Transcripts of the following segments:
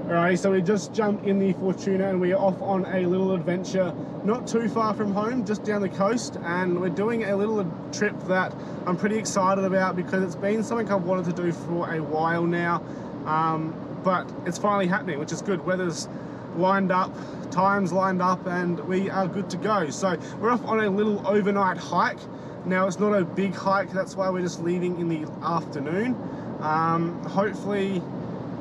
Alrighty, so we just jumped in the Fortuna and we are off on a little adventure not too far from home, just down the coast, and we're doing a little trip that I'm pretty excited about because it's been something I've wanted to do for a while now, but it's finally happening, which is good. Weather's lined up, time's lined up, and we are good to go. So we're off on a little overnight hike. Now it's not a big hike, that's why we're just leaving in the afternoon. Hopefully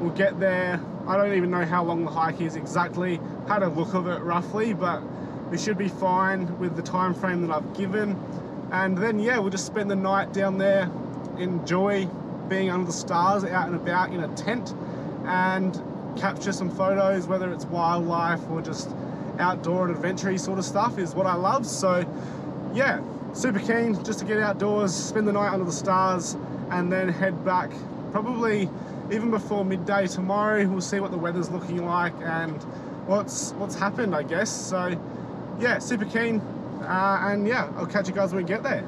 we'll get there. I don't even know how long the hike is exactly, had a look of it roughly, but we should be fine with the time frame that I've given. And then yeah, we'll just spend the night down there, enjoy being under the stars, out and about in a tent, and capture some photos, whether it's wildlife or just outdoor and adventure sort of stuff is what I love. So yeah, super keen just to get outdoors, spend the night under the stars, and then head back probably even before midday tomorrow. We'll see what the weather's looking like and what's happened, I guess. So yeah, super keen, and yeah, I'll catch you guys when we get there.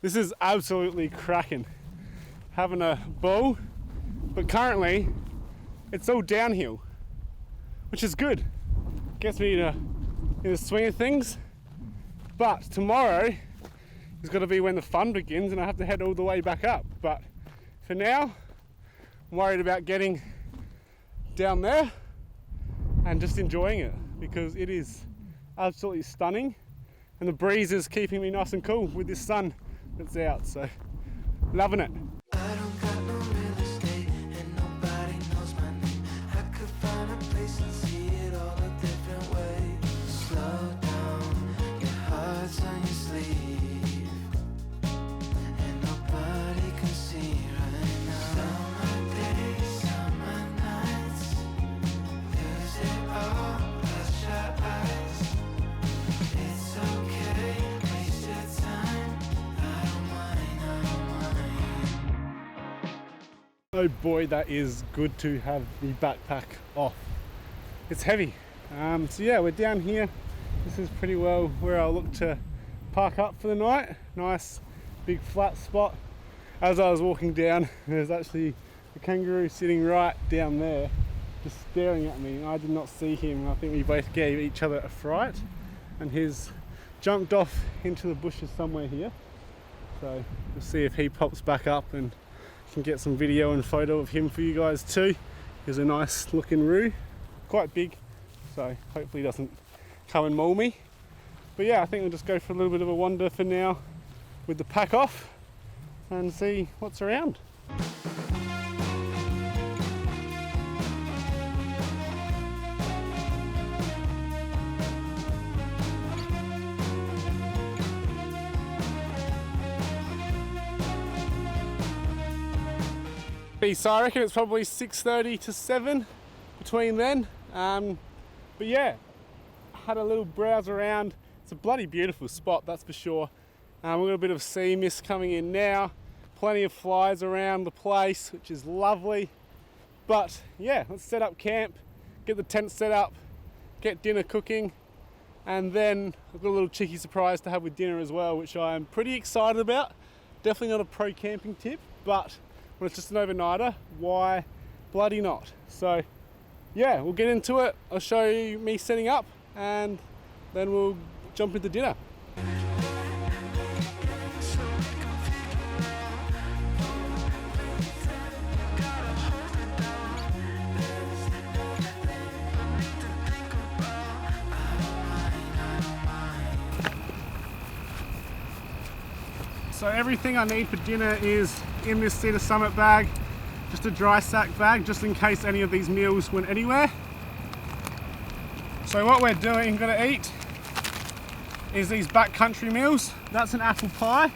This is absolutely cracking. Having a bow, but currently it's all downhill, which is good. Gets me in the swing of things. But tomorrow is going to be when the fun begins and I have to head all the way back up. But for now, I'm worried about getting down there and just enjoying it because it is absolutely stunning. And the breeze is keeping me nice and cool with this sun that's out, so loving it. I don't got no real estate and nobody knows my name. I could find a place and see it all a different way. Slow down, your heart's on your sleeve, and nobody can see right now. Summer days, summer nights, lose it all, close your eyes. It's okay, waste your time. Oh boy, that is good to have the backpack off. It's heavy. So yeah, we're down here. This is pretty well where I'll look to park up for the night. Nice big flat spot. As I was walking down, there's actually a kangaroo sitting right down there, just staring at me. I did not see him. I think we both gave each other a fright, and he's jumped off into the bushes somewhere here. So we'll see if he pops back up and can get some video and photo of him for you guys too. He's a nice looking roo, quite big, so hopefully he doesn't come and maul me. But yeah, I think we'll just go for a little bit of a wander for now with the pack off and see what's around. So I reckon it's probably 6:30 to 7 between then. But yeah, had a little browse around. It's a bloody beautiful spot, that's for sure. We've got a bit of sea mist coming in now. Plenty of flies around the place, which is lovely. But yeah, let's set up camp, get the tent set up, get dinner cooking, and then I've got a little cheeky surprise to have with dinner as well, which I'm pretty excited about. Definitely not a pro camping tip, but when it's just an overnighter, why bloody not? So yeah, we'll get into it. I'll show you me setting up, and then we'll jump into dinner. So everything I need for dinner is in this Cedar Summit bag, just a dry sack bag, just in case any of these meals went anywhere. So what we're doing, gonna eat, is these backcountry meals. That's an apple pie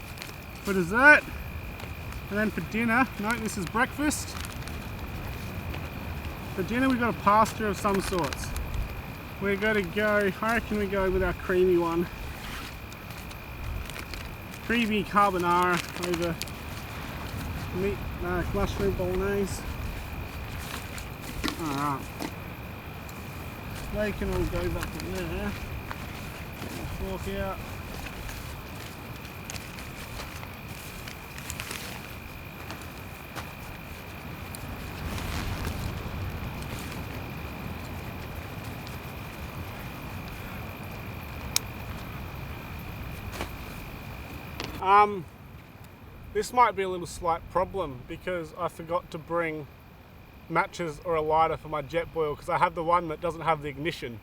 for dessert. And then for dinner, no, this is breakfast. For dinner we've got a pasta of some sorts. We're gonna go, I reckon we go with our creamy one. Creamy carbonara over meat, mushroom bolognese. Alright. They can all go back in there. Fork out. This might be a little slight problem because I forgot to bring matches or a lighter for my Jetboil because I have the one that doesn't have the ignition.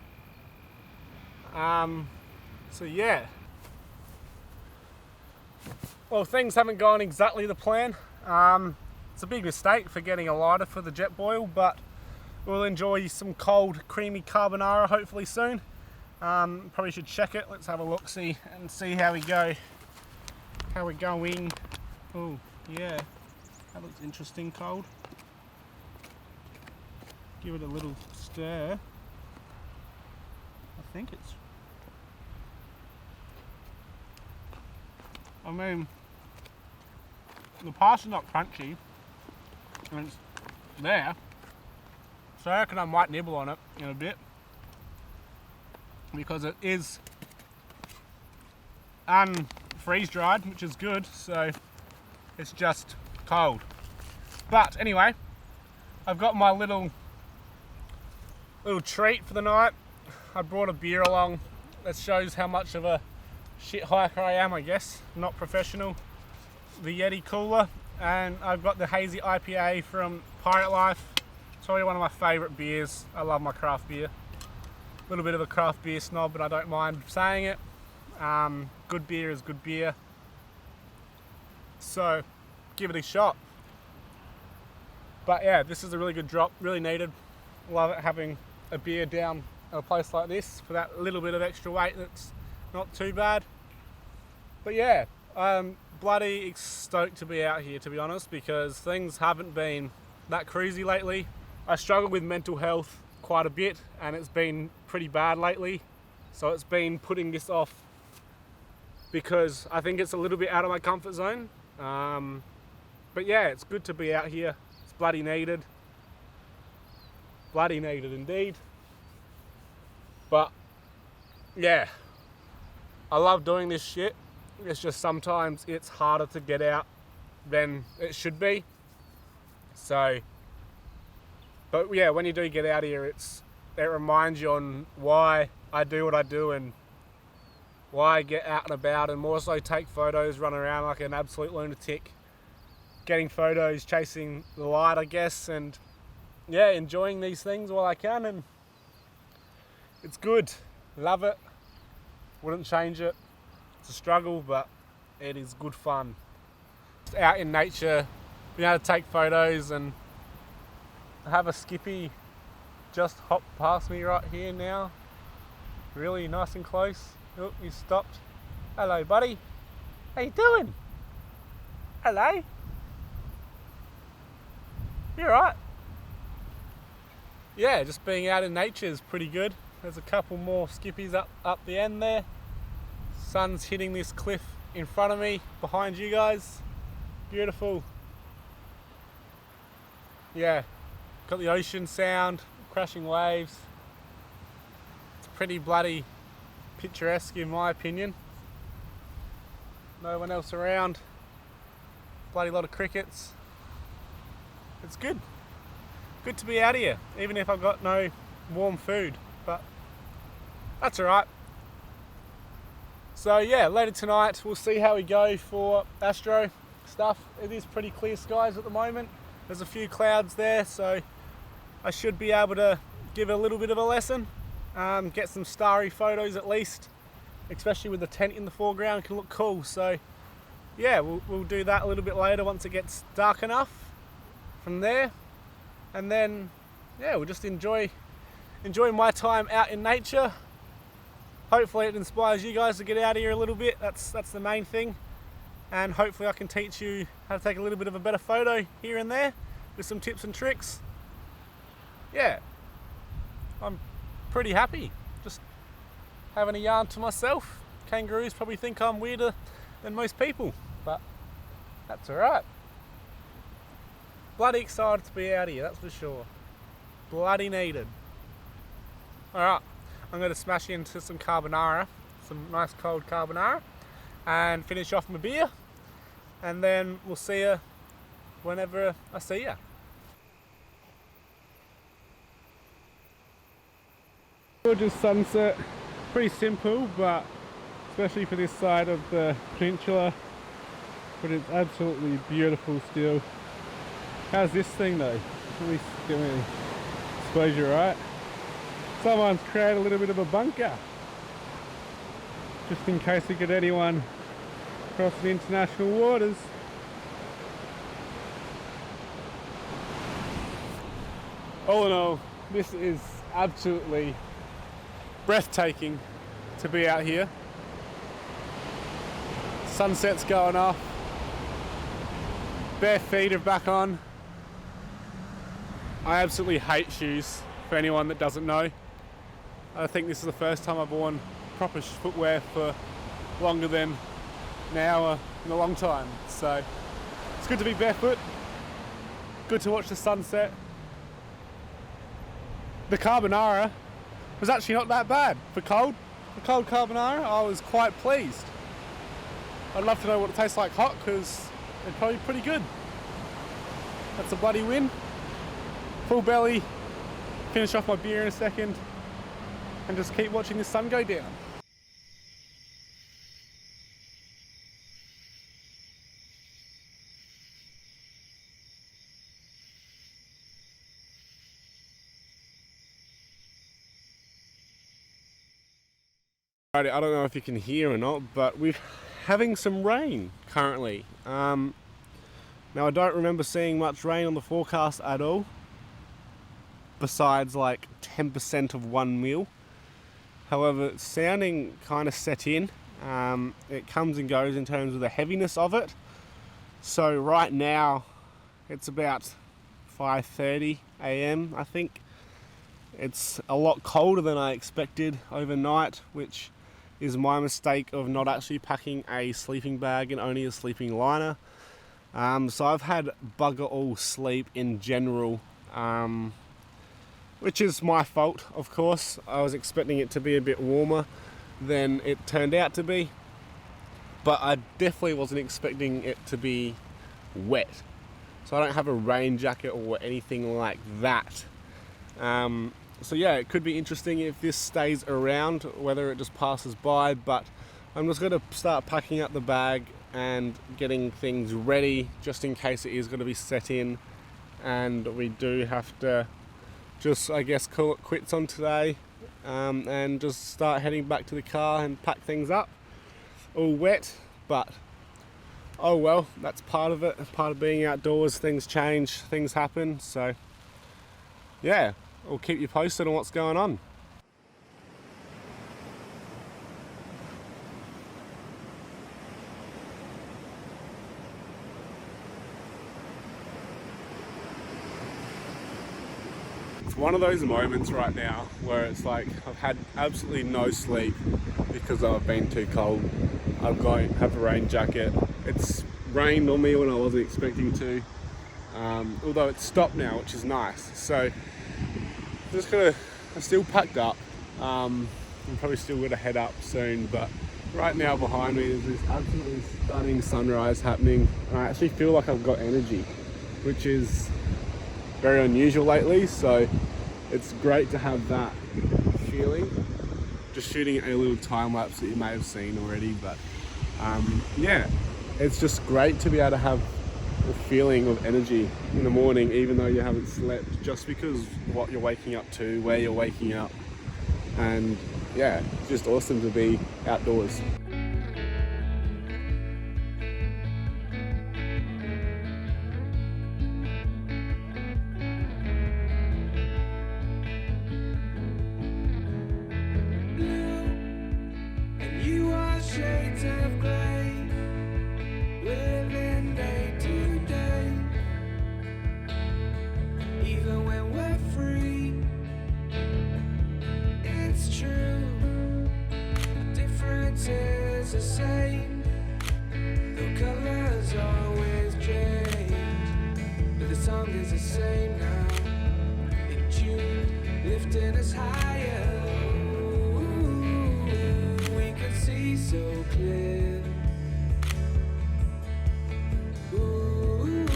So yeah. Well, things haven't gone exactly the plan. It's a big mistake for getting a lighter for the Jetboil, but we'll enjoy some cold, creamy carbonara hopefully soon. Probably should check it. Let's have a look, see how we go. How we're going. Oh, yeah. That looks interesting, cold. Give it a little stir. I think it's... I mean, the pasta's not crunchy, and it's there, so I reckon I might nibble on it in a bit, because it is freeze dried, which is good, so it's just cold. But anyway, I've got my little treat for the night. I brought a beer along. That shows how much of a shit hiker I am, I guess. Not professional. The Yeti cooler, and I've got the hazy IPA from Pirate Life. It's probably one of my favourite beers. I love my craft beer. A little bit of a craft beer snob, but I don't mind saying it. Good beer is good beer. So give it a shot. But yeah, this is a really good drop, really needed. Love it having a beer down at a place like this for that little bit of extra weight that's not too bad. But yeah, I'm bloody stoked to be out here, to be honest, because things haven't been that crazy lately. I struggle with mental health quite a bit, and it's been pretty bad lately. So it's been putting this off because I think it's a little bit out of my comfort zone. But yeah, it's good to be out here. It's bloody needed. Bloody needed indeed. But yeah, I love doing this shit. It's just sometimes it's harder to get out than it should be. So, but yeah, when you do get out here, it reminds you on why I do what I do and why I get out and about, and more so take photos, run around like an absolute lunatic, getting photos, chasing the light, I guess, and yeah, enjoying these things while I can, and it's good. Love it. Wouldn't change it. It's a struggle, but it is good fun. Just out in nature, being able to take photos, and have a skippy just hop past me right here now. Really nice and close. Oh, he stopped. Hello, buddy. How you doing? Hello. You alright? Yeah, just being out in nature is pretty good. There's a couple more skippies up the end there. Sun's hitting this cliff in front of me, behind you guys. Beautiful. Yeah, got the ocean sound, crashing waves. pretty bloody picturesque in my opinion. No one else around. Bloody lot of crickets. It's good. Good to be out here, even if I've got no warm food, but that's alright. So yeah, later tonight we'll see how we go for astro stuff. It is pretty clear skies at the moment. There's a few clouds there, so I should be able to give a little bit of a lesson. Get some starry photos at least, especially with the tent in the foreground, can look cool. So yeah, we'll do that a little bit later once it gets dark enough from there. And then yeah, we'll just enjoy my time out in nature. Hopefully it inspires you guys to get out of here a little bit. That's the main thing. And hopefully I can teach you how to take a little bit of a better photo here and there with some tips and tricks. Yeah, I'm pretty happy just having a yarn to myself. Kangaroos probably think I'm weirder than most people, but that's alright. Bloody excited to be out here, that's for sure. Bloody needed. Alright, I'm going to smash into some carbonara, some nice cold carbonara, and finish off my beer, and then we'll see you whenever I see you. Gorgeous sunset, pretty simple, but especially for this side of the peninsula, but it's absolutely beautiful still. How's this thing though? At least give me exposure, right? Someone's created a little bit of a bunker, just in case we get anyone crossing international waters. All in all, this is absolutely breathtaking to be out here. Sunset's going off, bare feet are back on. I absolutely hate shoes, for anyone that doesn't know. I think this is the first time I've worn proper footwear for longer than an hour in a long time. So it's good to be barefoot, good to watch the sunset. The carbonara was actually not that bad for cold. The cold carbonara, I was quite pleased. I'd love to know what it tastes like hot, because it's probably pretty good. That's a bloody win. Full belly, finish off my beer in a second, and just keep watching the sun go down. I don't know if you can hear or not, but we're having some rain currently. Now I don't remember seeing much rain on the forecast at all, besides like 10% of 1 mil. However, it's sounding kind of set in. It comes and goes in terms of the heaviness of it. So right now it's about 5:30 AM, I think. It's a lot colder than I expected overnight, which is my mistake of not actually packing a sleeping bag and only a sleeping liner. So I've had bugger all sleep in general, which is my fault, of course. I was expecting it to be a bit warmer than it turned out to be, but I definitely wasn't expecting it to be wet. So I don't have a rain jacket or anything like that. So yeah, it could be interesting if this stays around, whether it just passes by, but I'm just going to start packing up the bag and getting things ready just in case it is going to be set in and we do have to just, I guess, call it quits on today, and just start heading back to the car and pack things up. All wet, but oh well, that's part of it, part of being outdoors. Things change, things happen, so yeah, I'll keep you posted on what's going on. It's one of those moments right now where it's like I've had absolutely no sleep because I've been too cold. I've got to have a rain jacket. It's rained on me when I wasn't expecting to, although it's stopped now, which is nice. So I'm still packed up. I'm probably still going to head up soon, but right now behind me is this absolutely stunning sunrise happening. I actually feel like I've got energy, which is very unusual lately, so it's great to have that feeling. Just shooting a little time lapse that you may have seen already, but yeah, it's just great to be able to have the feeling of energy in the morning, even though you haven't slept, just because what you're waking up to, where you're waking up, and yeah, just awesome to be outdoors. Shades of grey, living day to day. Even when we're free, it's true. The difference is the same. The colors always change, but the song is the same now. In June, lifting us higher. See so clear. Ooh,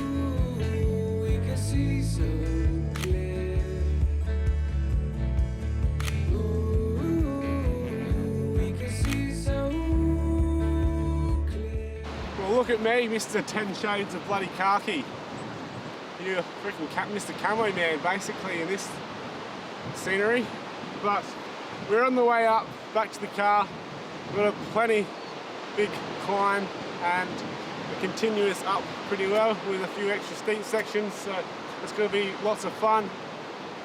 we can see so clear. Ooh, we can see so clear. Well, look at me, Mr. 10 Shades of bloody khaki. You're freaking Mr. Camo Man, basically, in this scenery. But we're on the way up, back to the car. We've got a plenty big climb and a continuous up pretty well with a few extra steep sections, so it's going to be lots of fun.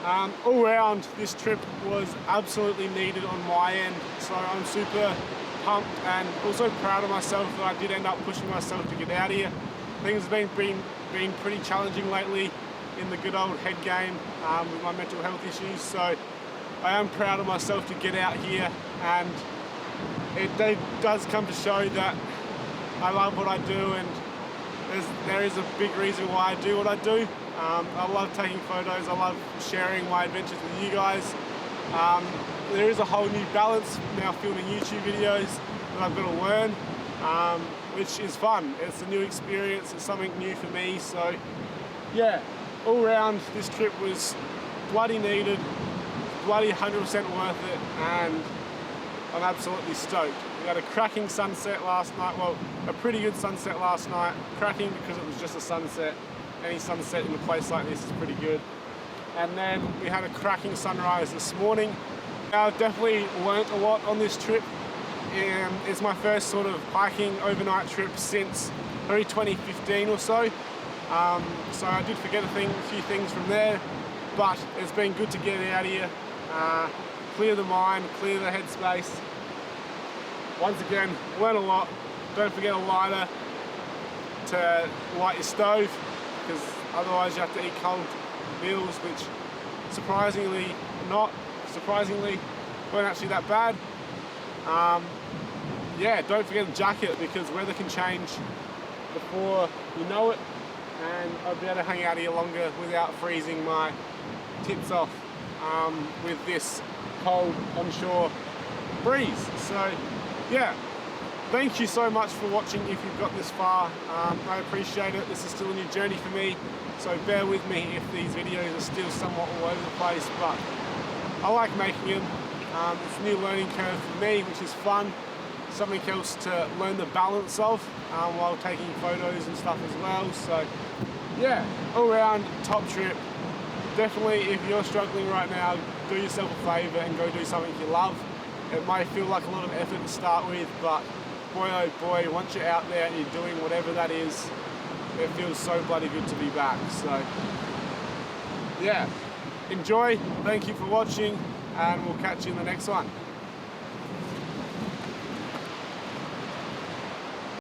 All round, this trip was absolutely needed on my end, so I'm super pumped and also proud of myself that I did end up pushing myself to get out here. Things have been pretty challenging lately in the good old head game with my mental health issues, so I am proud of myself to get out here, and it does come to show that I love what I do, and there is a big reason why I do what I do. I love taking photos, I love sharing my adventures with you guys. There is a whole new balance now filming YouTube videos that I've got to learn, which is fun. It's a new experience, it's something new for me, so yeah, all round this trip was bloody needed, bloody 100% worth it, and I'm absolutely stoked. We had a cracking sunset last night, well, a pretty good sunset last night. Cracking because it was just a sunset. Any sunset in a place like this is pretty good. And then we had a cracking sunrise this morning. I've definitely learnt a lot on this trip. It's my first sort of hiking overnight trip since maybe 2015 or so. So I did forget a few things from there, but it's been good to get out here. Clear the mind, clear the headspace. Once again, learn a lot. Don't forget a lighter to light your stove, because otherwise you have to eat cold meals, which surprisingly weren't actually that bad. Yeah, don't forget a jacket, because weather can change before you know it, and I'll be able to hang out here longer without freezing my tits off with this cold onshore breeze. So yeah, thank you so much for watching if you've got this far. I appreciate it. This is still a new journey for me, so bear with me if these videos are still somewhat all over the place, but I like making them. It's a new learning curve for me, which is fun. Something else to learn the balance of while taking photos and stuff as well. So yeah, all around top trip. Definitely, if you're struggling right now, do yourself a favour and go do something you love. It may feel like a lot of effort to start with, but boy oh boy, once you're out there and you're doing whatever that is, it feels so bloody good to be back. So yeah, enjoy, thank you for watching, and we'll catch you in the next one.